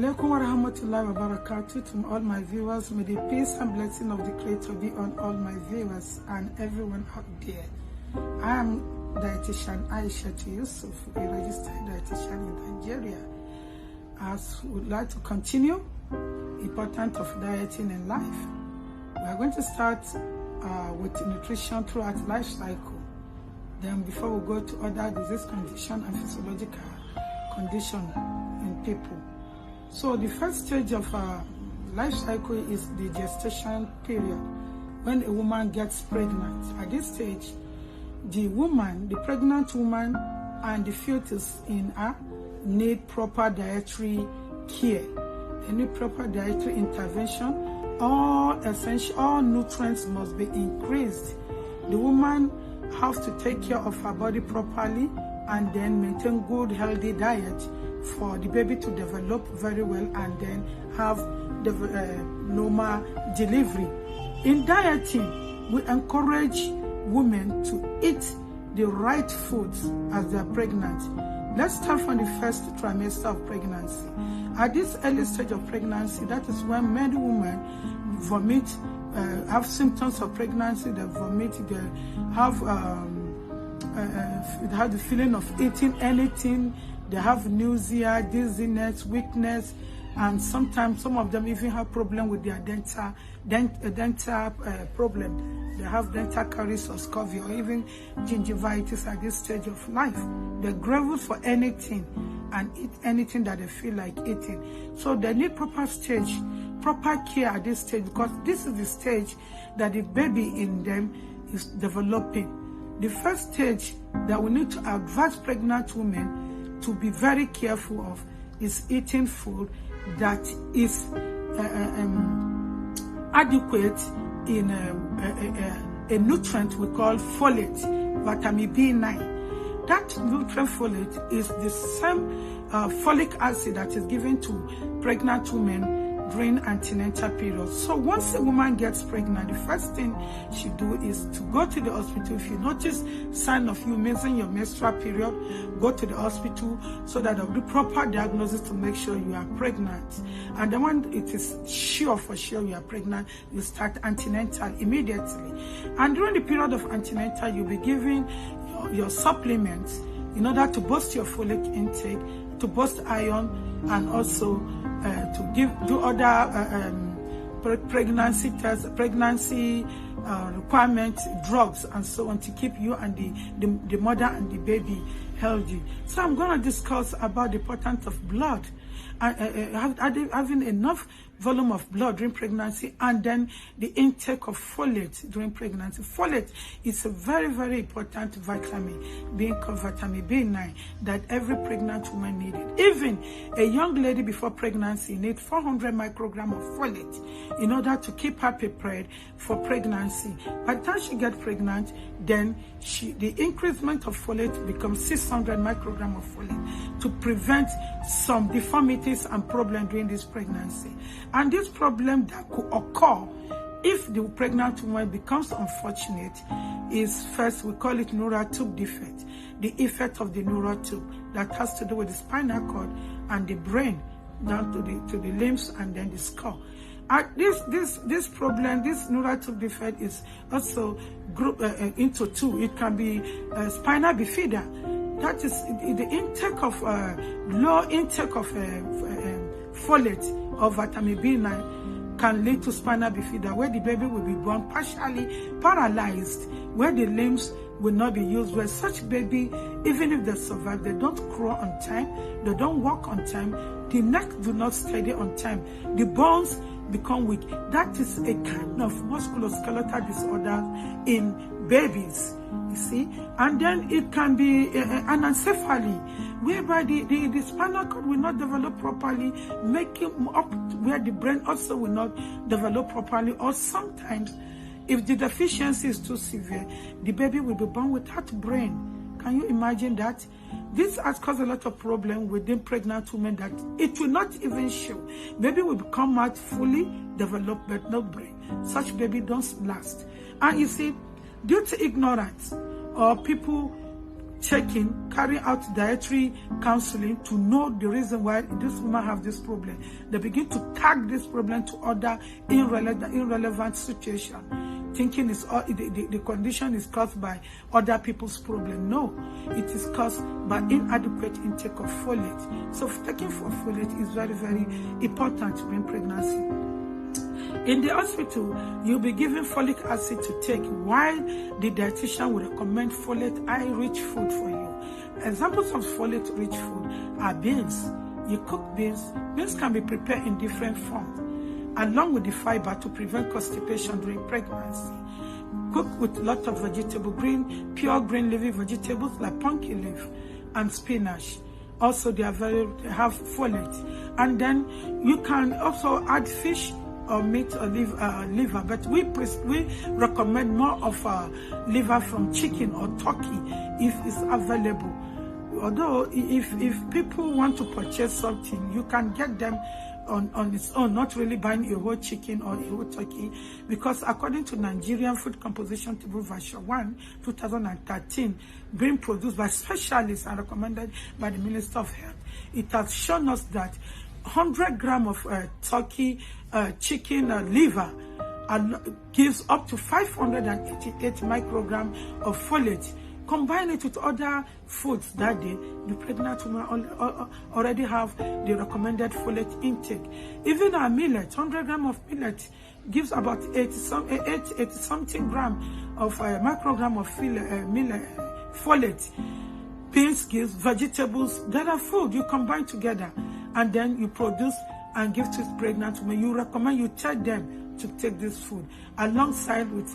alaikum wa rahmatullahi wa barakatuh to all my viewers. May the peace and blessing of the Creator be on all my viewers and everyone out there. I am dietitian Aisha Yusuf, a registered dietitian in Nigeria. As we would like to continue importance of dieting in life, we are going to start with nutrition throughout life cycle. Then before we go to other disease condition and physiological condition in people. So the first stage of life cycle is the gestation period, when a woman gets pregnant. At this stage, the pregnant woman and the fetus in her need proper dietary care. They need proper dietary intervention. All nutrients must be increased. The woman has to take care of her body properly and then maintain good, healthy diet for the baby to develop very well and then have the normal delivery. In dieting, we encourage women to eat the right foods as they are pregnant. Let's start from the first trimester of pregnancy. At this early stage of pregnancy, that is when many women vomit, have symptoms of pregnancy. They vomit, they have the feeling of eating anything. They have nausea, dizziness, weakness, and sometimes some of them even have problem with their dental problem. They have dental caries or scurvy or even gingivitis at this stage of life. They gravel for anything and eat anything that they feel like eating. So they need proper care at this stage, because this is the stage that the baby in them is developing. The first stage that we need to advise pregnant women to be very careful of is eating food that is adequate in a nutrient we call folate, vitamin B9. That nutrient folate is the same folic acid that is given to pregnant women during antenatal period. So once a woman gets pregnant, the first thing she do is to go to the hospital. If you notice sign of you missing your menstrual period, go to the hospital so that they'll do proper diagnosis to make sure you are pregnant. And then when it is sure for sure you are pregnant, you start antenatal immediately. And during the period of antenatal, you'll be giving your supplements in order to boost your folic intake, to boost iron, and also to do other pregnancy tests, pregnancy requirement drugs, and so on, to keep you and the mother and the baby healthy. So I'm going to discuss about the importance of blood, having enough volume of blood during pregnancy, and then the intake of folate during pregnancy. Folate is a very, very important vitamin, being called vitamin B9, that every pregnant woman needed. Even a young lady before pregnancy needs 400 micrograms of folate in order to keep her prepared for pregnancy. By the time she gets pregnant, then the increasement of folate becomes 600 micrograms of folate to prevent some deformities and problems during this pregnancy. And this problem that could occur if the pregnant woman becomes unfortunate is, first, we call it neural tube defect, the effect of the neural tube that has to do with the spinal cord and the brain down to the limbs and then the skull. This problem, this neural tube defect, is also grouped into two. It can be spina bifida. That is the intake of low intake of folate or vitamin B9 can lead to spina bifida, where the baby will be born partially paralyzed, where the limbs will not be used. Where such baby, even if they survive, they don't crawl on time, they don't walk on time, the neck do not steady on time, the bones become weak. That is a kind of musculoskeletal disorder in babies, you see. And then it can be anencephaly, whereby the spinal cord will not develop properly, making up where the brain also will not develop properly. Or sometimes, if the deficiency is too severe, the baby will be born without brain. Can you imagine that? This has caused a lot of problem within pregnant women, that it will not even show. Baby will come out fully developed but no brain. Such baby don't last. And you see, due to ignorance or people carry out dietary counseling to know the reason why this woman have this problem. They begin to tag this problem to other irrelevant situation, thinking the condition is caused by other people's problem. No, it is caused by inadequate intake of folate. So taking for folate is very, very important during pregnancy. In the hospital, you'll be given folic acid to take, while the dietitian will recommend folate-rich food for you. Examples of folate-rich food are beans. You cook beans. Beans can be prepared in different forms, along with the fiber to prevent constipation during pregnancy. Cook with a lot of pure green leafy vegetables like pumpkin leaf and spinach. Also, they have folate. And then you can also add fish or meat or liver, but we recommend more of liver from chicken or turkey if it's available. Although if people want to purchase something, you can get them on its own, not really buying a whole chicken or a whole turkey, because according to Nigerian Food Composition Table version 1 2013, being produced by specialists and recommended by the Minister of Health, it has shown us that 100 grams of turkey, chicken liver gives up to 588 micrograms of folate. Combine it with other foods that the pregnant woman already have the recommended folate intake. Even our millet, 100 grams of millet gives about 80 something grams of microgram of folate. Beans gives vegetables that are food. You combine together and then you produce and give to pregnant women. You tell them to take this food alongside with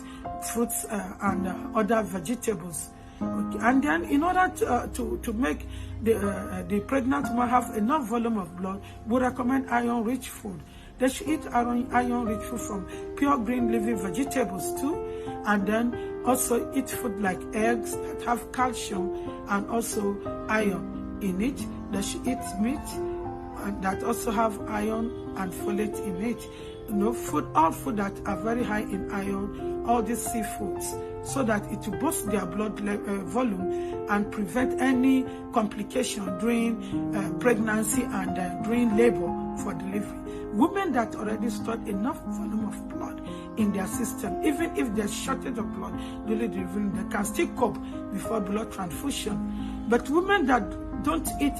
fruits and other vegetables. Okay. And then in order to make the pregnant woman have enough volume of blood, we recommend iron-rich food. They should eat iron-rich food from pure green leafy vegetables too, and then also eat food like eggs that have calcium and also iron in it. They should eat meat that also have iron and folate in it. All food that are very high in iron, all these seafoods, so that it will boost their blood volume and prevent any complication during pregnancy and during labor for delivery. Women that already stored enough volume of blood in their system, even if there's shortage of blood during delivery, they can still cope before blood transfusion. But women that don't eat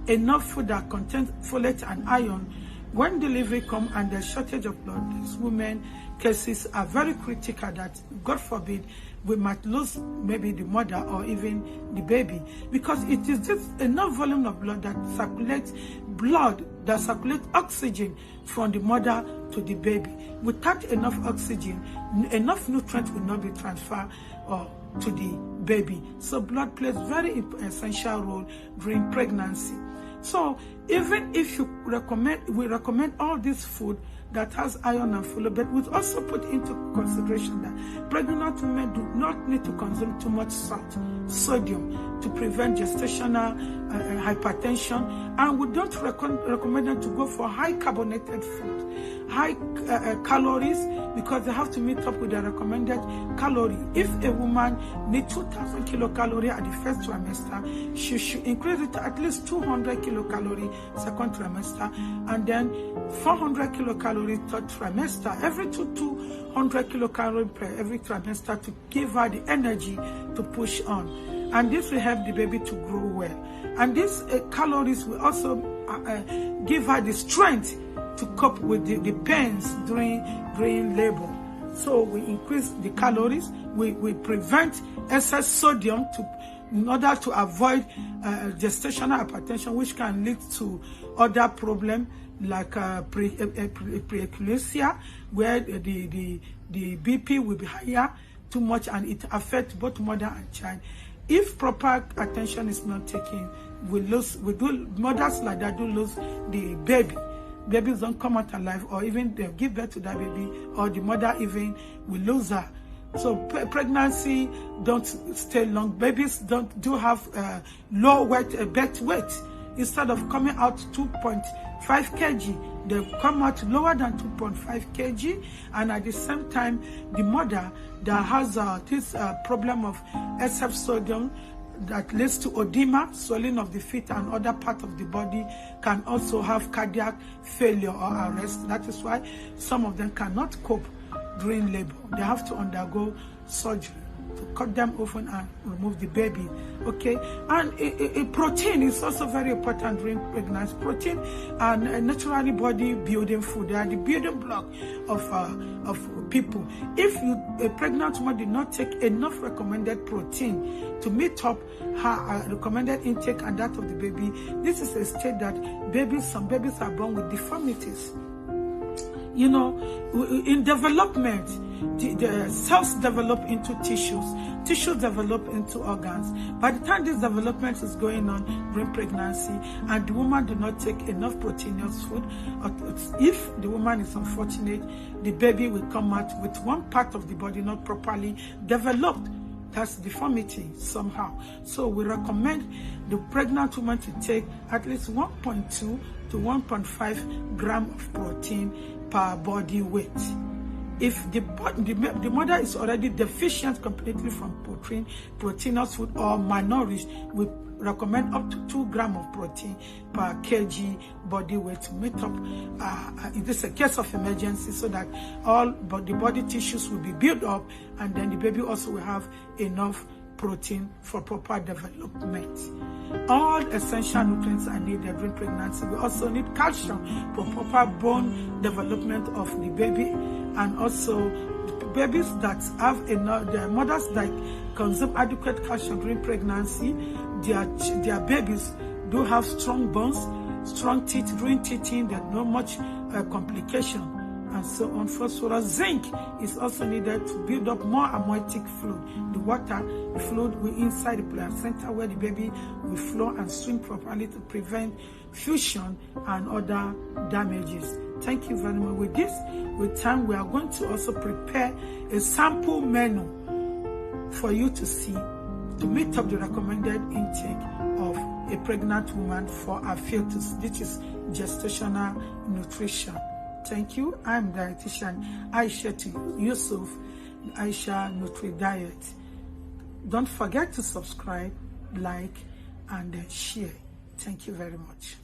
enough food that contains folate and iron, when delivery comes and there's shortage of blood, these women cases are very critical that, God forbid, we might lose maybe the mother or even the baby, because it is just enough volume of blood that circulates oxygen from the mother to the baby. Without enough oxygen, enough nutrients will not be transferred to the baby. So blood plays very essential role during pregnancy. So even if we recommend all this food that has iron and folate, but we also put into consideration that pregnant women do not need to consume too much sodium to prevent gestational hypertension, and we don't recommend them to go for high carbonated food, high calories, because they have to meet up with the recommended calorie. If a woman needs 2,000 kilocalories at the first trimester, she should increase it to at least 200 kilocalories second trimester, and then 400 kilocalories third trimester. Every 200 kilocalories per every trimester to give her the energy to push on. And this will help the baby to grow well. And these calories will also give her the strength to cope with the pains during labor. So we increase the calories, we prevent excess sodium in order to avoid gestational hypertension, which can lead to other problems like preeclampsia, where the BP will be higher too much, and it affects both mother and child. If proper attention is not taken, mothers like that do lose the baby. Babies don't come out alive, or even they give birth to that baby, or the mother even will lose her. So pregnancy don't stay long. Babies do have low birth weight. Instead of coming out 2.5 kg, they come out lower than 2.5 kg, and at the same time, the mother that has this problem of excess sodium that leads to edema, swelling of the feet and other part of the body, can also have cardiac failure or arrest. That is why some of them cannot cope during labor. They have to undergo surgery to cut them open and remove the baby. Okay, and a protein is also very important during pregnancy. Protein and naturally body building food. They are the building block of people. If a pregnant woman did not take enough recommended protein to meet up her recommended intake and that of the baby, this is a state that some babies are born with deformities. You know, in development, the cells develop into tissues develop into organs. By the time this development is going on during pregnancy and the woman do not take enough proteinous food, or if the woman is unfortunate, the baby will come out with one part of the body not properly developed. That's deformity somehow. So we recommend the pregnant woman to take at least 1.2 to 1.5 gram of protein per body weight. If the mother is already deficient completely from proteinous food or malnourished, we recommend up to 2 grams of protein per kg body weight to meet up in this a case of emergency, so that all the body tissues will be built up and then the baby also will have enough protein for proper development. All essential nutrients are needed during pregnancy. We also need calcium for proper bone development of the baby, and also babies that have enough, their mothers that consume adequate calcium during pregnancy, their babies do have strong bones, strong teeth during teething. There's not much complication, and so on. Phosphorus, zinc is also needed to build up more amniotic fluid. The water, the fluid will inside the placenta where the baby will flow and swim properly to prevent fusion and other damages. Thank you very much. With this, with time, we are going to also prepare a sample menu for you to see to meet up the recommended intake of a pregnant woman for her fetus. This is gestational nutrition. Thank you. I'm dietitian Aisha Yusuf, Aisha Nutri Diet. Don't forget to subscribe, like, and share. Thank you very much.